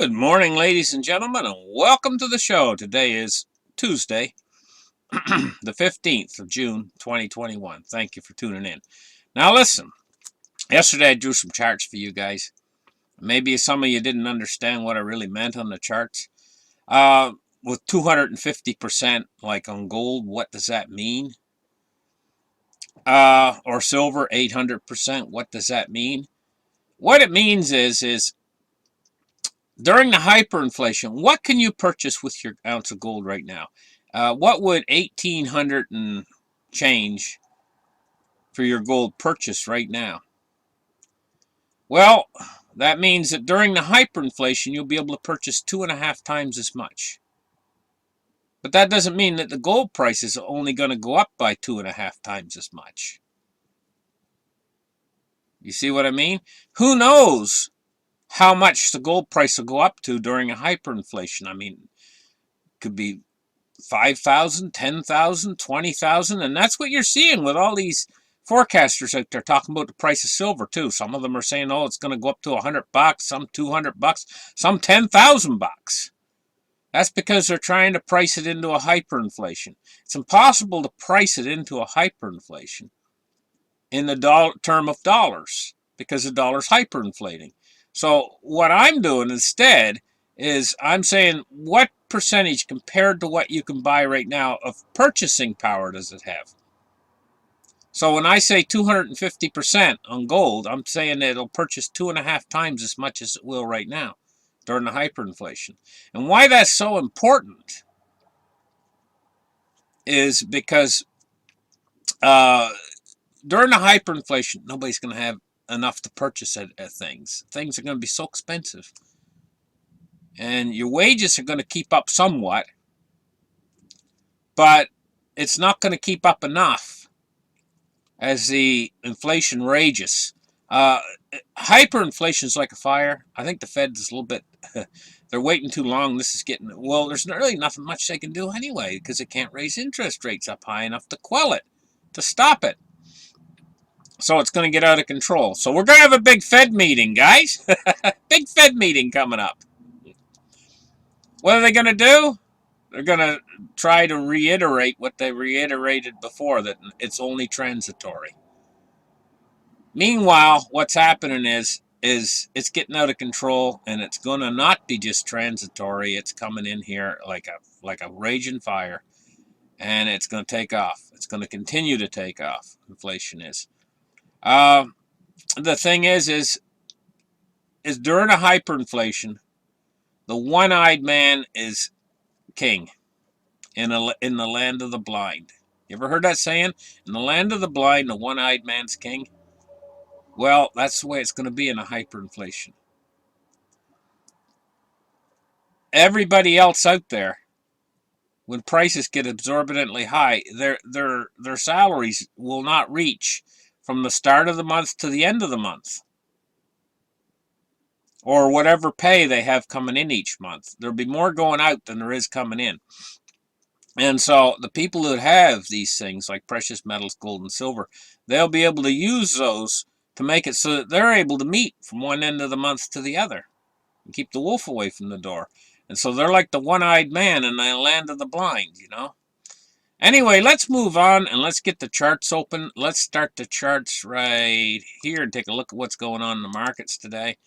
Good morning, ladies and gentlemen, and welcome to the show. Today is Tuesday, the 15th of June, 2021. Thank you for tuning in. Now, listen, yesterday I drew some charts for you guys. Maybe some of you didn't understand what I really meant on the charts. With 250%, like on gold, what does that mean? Or silver, 800%, what does that mean? What it means is during the hyperinflation, what can you purchase with your ounce of gold right now? What would 1800 and change for your gold purchase right now? Well, that means that during the hyperinflation, you'll be able to purchase 2.5 times as much. But that doesn't mean that the gold price is only going to go up by 2.5 times as much. You see what I mean? Who knows how much the gold price will go up to during a hyperinflation? I mean, it could be 5,000, 10,000, 20,000, and that's what you're seeing with all these forecasters out there talking about the price of silver too. Some of them are saying, "Oh, it's going to go up to $100, some $200, some $10,000." That's because they're trying to price it into a hyperinflation. It's impossible to price it into a hyperinflation in the term of dollars because the dollar's hyperinflating. So what I'm doing instead is I'm saying, what percentage compared to what you can buy right now of purchasing power does it have? So when I say 250% on gold, I'm saying that it'll purchase 2.5 times as much as it will right now during the hyperinflation. And why that's so important is because during the hyperinflation, nobody's going to have enough to purchase things. Things are going to be so expensive. And your wages are going to keep up somewhat, but it's not going to keep up enough as the inflation rages. Hyperinflation is like a fire. I think the Fed is a little bit, they're waiting too long. This is getting, well, there's really nothing much they can do anyway because they can't raise interest rates up high enough to quell it, to stop it. So it's going to get out of control. So we're going to have a big Fed meeting, guys. Big Fed meeting coming up. What are they going to do? They're going to try to reiterate what they reiterated before, that it's only transitory. Meanwhile, what's happening is it's getting out of control, and it's going to not be just transitory. It's coming in here like a raging fire, and it's going to take off. It's going to continue to take off. Inflation is. The thing is during a hyperinflation, the one-eyed man is king in the land of the blind. You ever heard that saying? In the land of the blind, the one-eyed man's king. Well, that's the way it's going to be in a hyperinflation. Everybody else out there, when prices get exorbitantly high, their salaries will not reach from the start of the month to the end of the month, or whatever pay they have coming in each month. There'll be more going out than there is coming in. And so the people that have these things like precious metals, gold and silver, they'll be able to use those to make it so that they're able to meet from one end of the month to the other and keep the wolf away from the door. And so they're like the one-eyed man in the land of the blind, you know. Anyway, let's move on and let's get the charts open. Let's start the charts right here and take a look at what's going on in the markets today.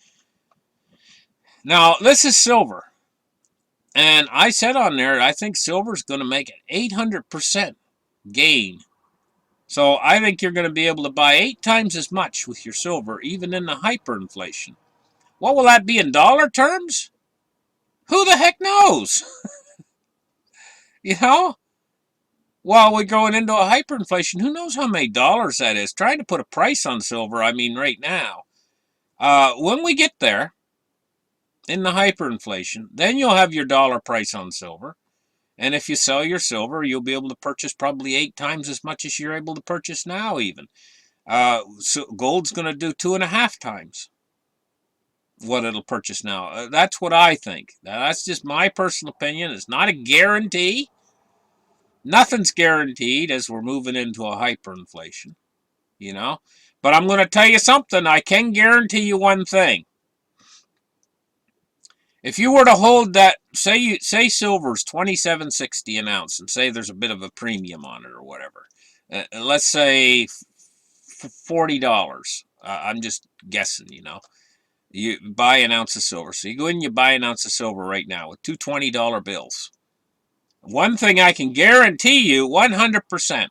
Now, this is silver. And I said on there, I think silver's going to make an 800% gain. So I think you're going to be able to buy 8 times as much with your silver, even in the hyperinflation. What will that be in dollar terms? Who the heck knows? You know? While we're going into a hyperinflation, who knows how many dollars that is? Trying to put a price on silver, I mean right now. When we get there, in the hyperinflation, then you'll have your dollar price on silver. And if you sell your silver, you'll be able to purchase probably 8 times as much as you're able to purchase now even. So gold's going to do 2.5 times what it'll purchase now. That's what I think. Now, that's just my personal opinion. It's not a guarantee. Nothing's guaranteed as we're moving into a hyperinflation, you know. But I'm going to tell you something. I can guarantee you one thing. If you were to hold that, say silver's 27.60 an ounce, and say there's a bit of a premium on it or whatever. Let's say $40. I'm just guessing, you know. You buy an ounce of silver. So you go in and you buy an ounce of silver right now with two $20 bills. One thing I can guarantee you 100%,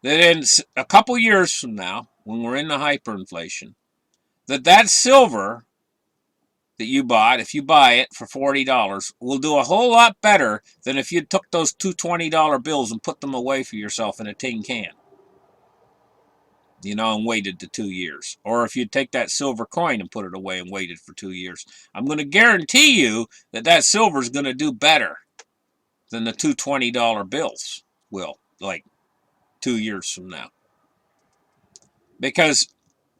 that in a couple years from now, when we're in the hyperinflation, that silver that you bought, if you buy it for $40, will do a whole lot better than if you took those two $20 bills and put them away for yourself in a tin can, you know, and waited the 2 years. Or if you take that silver coin and put it away and waited for 2 years. I'm going to guarantee you that silver is going to do better than the two $20 bills will, like 2 years from now. Because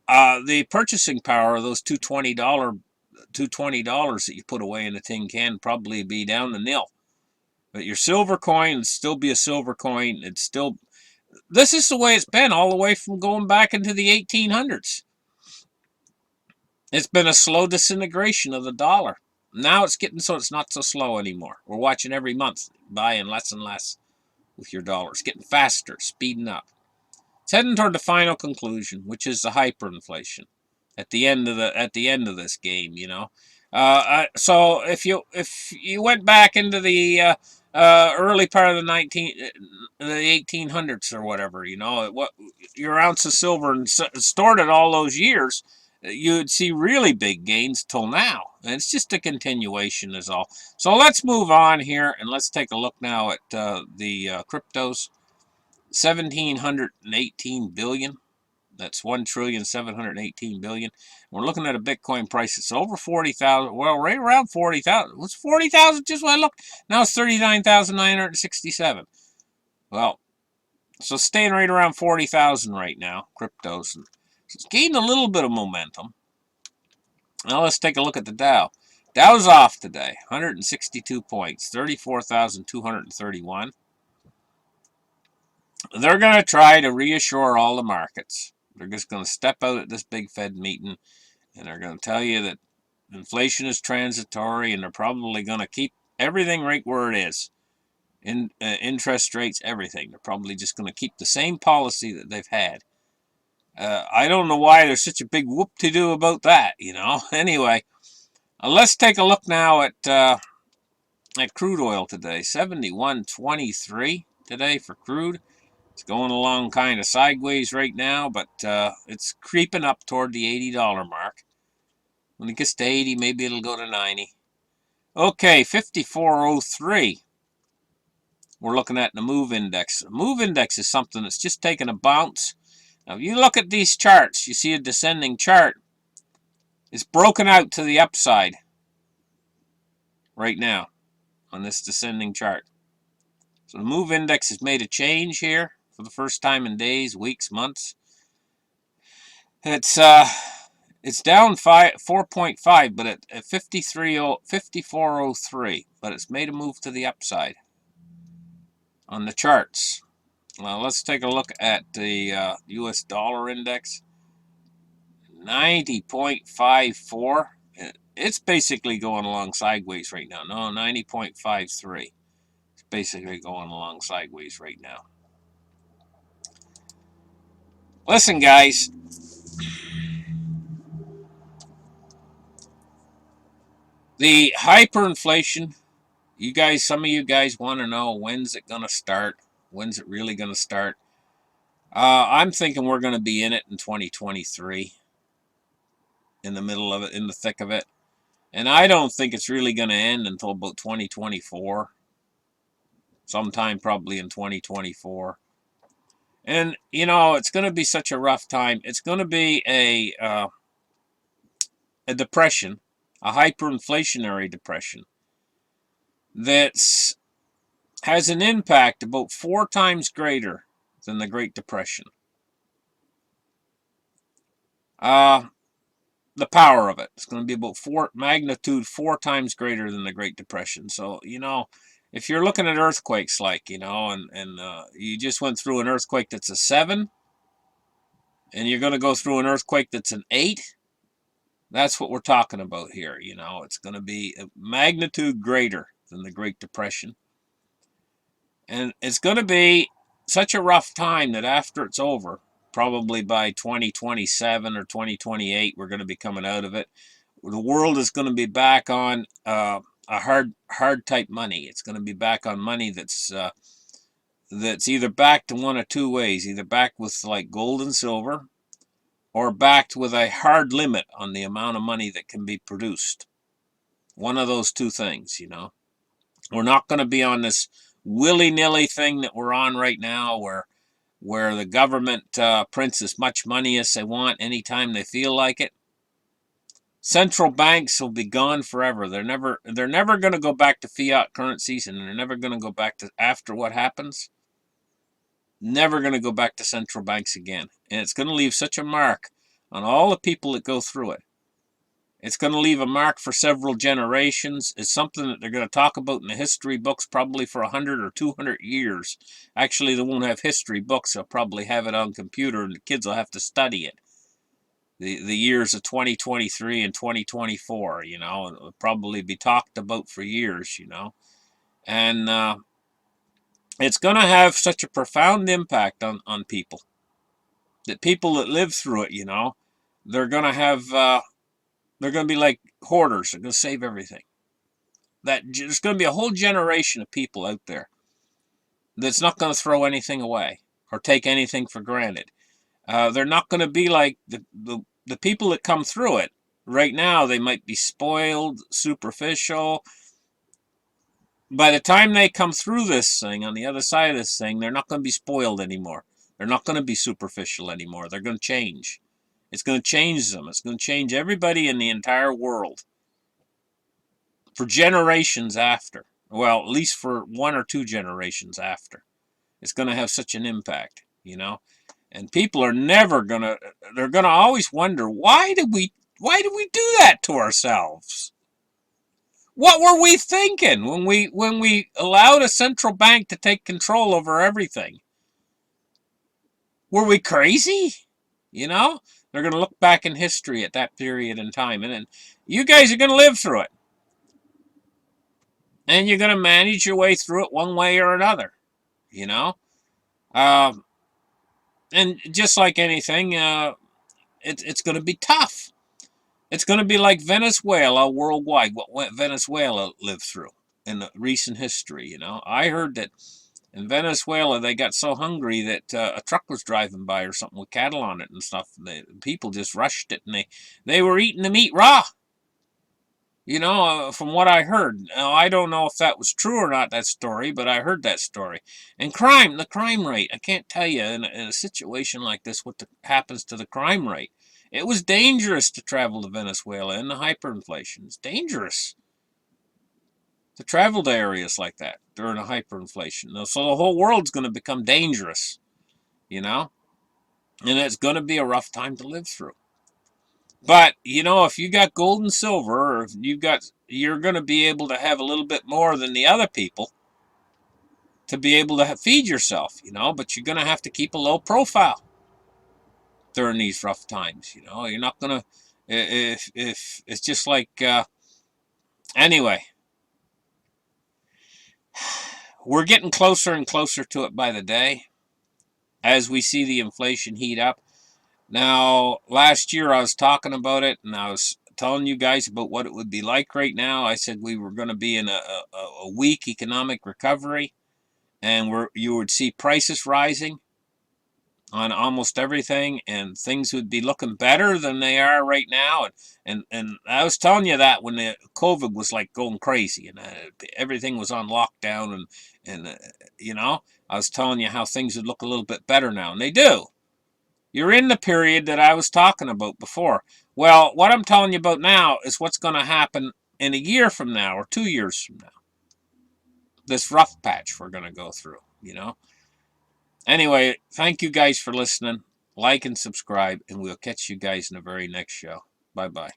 the purchasing power of those two $20 that you put away in a tin can probably be down to nil. But your silver coin would still be a silver coin. It's still, this is the way it's been all the way from going back into the 1800s. It's been a slow disintegration of the dollar. Now it's getting so it's not so slow anymore. We're watching every month buying less and less with your dollar. It's getting faster, speeding up. It's heading toward the final conclusion, which is the hyperinflation at the end of this game, you know. So if you went back into the early part of the 1800s or whatever, you know, what your ounce of silver and stored it all those years, you'd see really big gains till now. And it's just a continuation is all. So let's move on here and let's take a look now at the cryptos. 1,718 billion. That's 1,718 billion. We're looking at a Bitcoin price that's over 40,000. Well, right around 40,000. What's 40,000 just when I looked? Now it's 39,967. Well, so staying right around 40,000 right now, cryptos. And it's gained a little bit of momentum. Now let's take a look at the Dow. Dow's off today, 162 points, 34,231. They're going to try to reassure all the markets. They're just going to step out at this big Fed meeting, and they're going to tell you that inflation is transitory, and they're probably going to keep everything right where it is. Interest rates, everything. They're probably just going to keep the same policy that they've had. I don't know why there's such a big whoop-to-do about that, you know. Anyway, let's take a look now at crude oil today. 71.23 today for crude. It's going along kind of sideways right now, but it's creeping up toward the $80 mark. When it gets to 80, maybe it'll go to 90. Okay, 54.03. We're looking at the move index. The move index is something that's just taking a bounce. Now, if you look at these charts, you see a descending chart. It's broken out to the upside right now on this descending chart. So the move index has made a change here for the first time in days, weeks, months. It's down 4.5, but at 54.03, but it's made a move to the upside on the charts. Now let's take a look at the U.S. dollar index. 90.54. It's basically going along sideways right now. No, 90.53. It's basically going along sideways right now. Listen, guys. The hyperinflation, some of you guys want to know, when's it going to start? When's it really going to start? I'm thinking we're going to be in it in 2023. In the middle of it, in the thick of it. And I don't think it's really going to end until about 2024. Sometime probably in 2024. And, you know, it's going to be such a rough time. It's going to be a depression, a hyperinflationary depression, that has an impact about 4 times greater than the Great Depression. The power of it. It's going to be about 4 times greater than the Great Depression. So, you know, if you're looking at earthquakes, like, you know, and you just went through an earthquake that's a 7, and you're going to go through an earthquake that's an 8, That's what we're talking about here. It's going to be a magnitude greater than the Great Depression. And it's going to be such a rough time that after it's over, probably by 2027 or 2028, we're going to be coming out of it. The world is going to be back on a hard type money. It's going to be back on money that's either backed in one of two ways, either backed with like gold and silver, or backed with a hard limit on the amount of money that can be produced. One of those two things. We're not going to be on this willy-nilly thing that we're on right now where the government prints as much money as they want anytime they feel like it. Central banks will be gone forever. They're never going to go back to fiat currencies, and they're never going to go back to, after what happens, never going to go back to central banks again. And it's going to leave such a mark on all the people that go through it. It's going to leave a mark for several generations. It's something that they're going to talk about in the history books probably for 100 or 200 years. Actually, they won't have history books. They'll probably have it on computer, and the kids will have to study it. The years of 2023 and 2024, it'll probably be talked about for years, And it's going to have such a profound impact on people that people that live through it, they're going to have... they're going to be like hoarders. They're going to save everything. There's going to be a whole generation of people out there that's not going to throw anything away or take anything for granted. They're not going to be like the people that come through it. Right now, they might be spoiled, superficial. By the time they come through this thing, on the other side of this thing, they're not going to be spoiled anymore. They're not going to be superficial anymore. They're going to change. It's going to change them. It's going to change everybody in the entire world for generations after. Well, at least for one or two generations after. It's going to have such an impact. And people are never going to, they're going to always wonder, why did we do that to ourselves? What were we thinking when we allowed a central bank to take control over everything? Were we crazy? They're going to look back in history at that period in time, and then you guys are going to live through it. And you're going to manage your way through it one way or another, you know. And just like anything, it's going to be tough. It's going to be like Venezuela worldwide, what Venezuela lived through in the recent history, I heard that in Venezuela, they got so hungry that a truck was driving by or something with cattle on it and stuff. People just rushed it, and they were eating the meat raw. From what I heard. Now, I don't know if that was true or not, that story, but I heard that story. And the crime rate, I can't tell you in a situation like this what happens to the crime rate. It was dangerous to travel to Venezuela in the hyperinflation. It's dangerous to travel to areas like that during a hyperinflation. So the whole world's going to become dangerous, and it's going to be a rough time to live through. But, if you got gold and silver, or if you're going to be able to have a little bit more than the other people to be able to feed yourself, but you're going to have to keep a low profile during these rough times, You're not going to, if it's just like, anyway, we're getting closer and closer to it by the day as we see the inflation heat up. Now, last year I was talking about it, and I was telling you guys about what it would be like right now. I said we were going to be in a weak economic recovery, and you would see prices rising on almost everything, and things would be looking better than they are right now. And I was telling you that when the COVID was like going crazy, and everything was on lockdown, and I was telling you how things would look a little bit better now, and they do. You're in the period that I was talking about before. Well, what I'm telling you about now is what's going to happen in a year from now or 2 years from now. This rough patch we're going to go through, Anyway, thank you guys for listening. Like and subscribe, and we'll catch you guys in the very next show. Bye-bye.